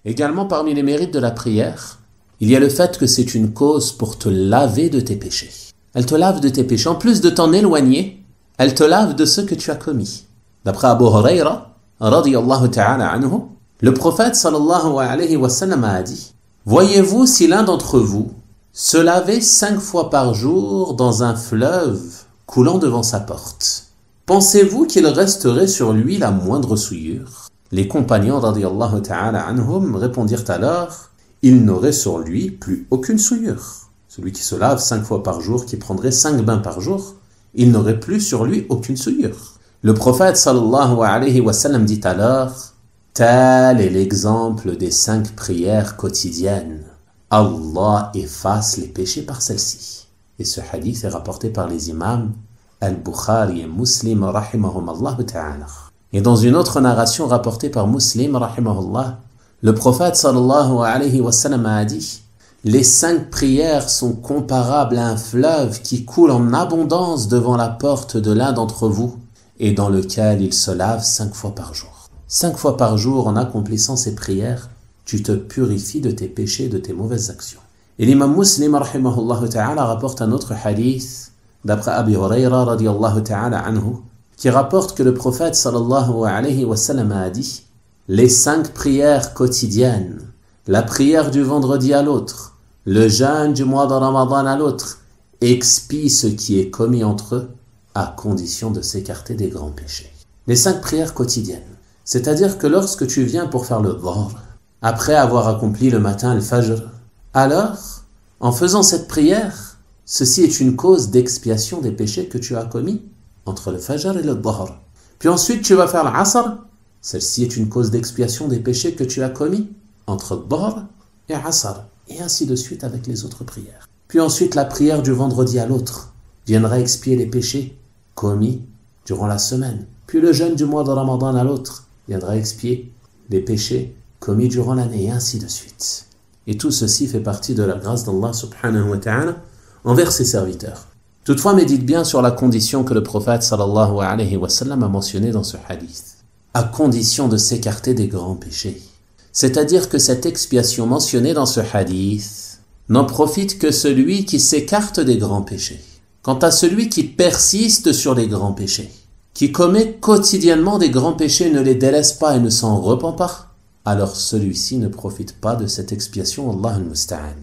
Également parmi les mérites de la prière, il y a le fait que c'est une cause pour te laver de tes péchés. Elle te lave de tes péchés. En plus de t'en éloigner, elle te lave de ceux que tu as commis. D'après Abu Huraira, radiyallahu ta'ala anhu, le prophète sallallahu alayhi wa sallam a dit: voyez-vous si l'un d'entre vous se lavait 5 fois par jour dans un fleuve coulant devant sa porte, pensez-vous qu'il resterait sur lui la moindre souillure? Les compagnons radiyallahu ta'ala anhum répondirent alors: il n'aurait sur lui plus aucune souillure. Celui qui se lave 5 fois par jour, qui prendrait 5 bains par jour, il n'aurait plus sur lui aucune souillure. Le prophète sallallahu alayhi wa sallam dit alors: tel est l'exemple des 5 prières quotidiennes. Allah efface les péchés par celles-ci. Et ce hadith est rapporté par les imams Al-Bukhari et Muslim rahimahumallah ta'ala. Et dans une autre narration rapportée par Muslim rahimahullah, le prophète sallallahu alayhi wa sallam a dit: les 5 prières sont comparables à un fleuve qui coule en abondance devant la porte de l'un d'entre vous et dans lequel il se lave 5 fois par jour. 5 fois par jour, en accomplissant ces prières, tu te purifies de tes péchés et de tes mauvaises actions. Et l'imam Muslim rahimahullah ta'ala rapporte un autre hadith d'après Abi Huraira radiyallahu ta'ala anhu, qui rapporte que le prophète sallallahu alayhi wa sallam a dit: les 5 prières quotidiennes, la prière du vendredi à l'autre, le jeûne du mois de Ramadan à l'autre, expient ce qui est commis entre eux, à condition de s'écarter des grands péchés. Les 5 prières quotidiennes, c'est-à-dire que lorsque tu viens pour faire le dhuhr, après avoir accompli le matin le fajr, alors, en faisant cette prière, ceci est une cause d'expiation des péchés que tu as commis entre le fajr et le dhuhr. Puis ensuite tu vas faire l'asr, celle-ci est une cause d'expiation des péchés que tu as commis entre dhuhr et asr, et ainsi de suite avec les autres prières. Puis ensuite la prière du vendredi à l'autre viendra expier les péchés commis durant la semaine. Puis le jeûne du mois de Ramadan à l'autre viendra expier les péchés commis durant l'année, et ainsi de suite. Et tout ceci fait partie de la grâce d'Allah subhanahu wa ta'ala envers ses serviteurs. Toutefois, médite bien sur la condition que le prophète sallallahu alayhi wa sallam a mentionnée dans ce hadith, à condition de s'écarter des grands péchés. C'est-à-dire que cette expiation mentionnée dans ce hadith n'en profite que celui qui s'écarte des grands péchés. Quant à celui qui persiste sur les grands péchés, qui commet quotidiennement des grands péchés, ne les délaisse pas et ne s'en repent pas, alors celui-ci ne profite pas de cette expiation, Allah al-Musta'an.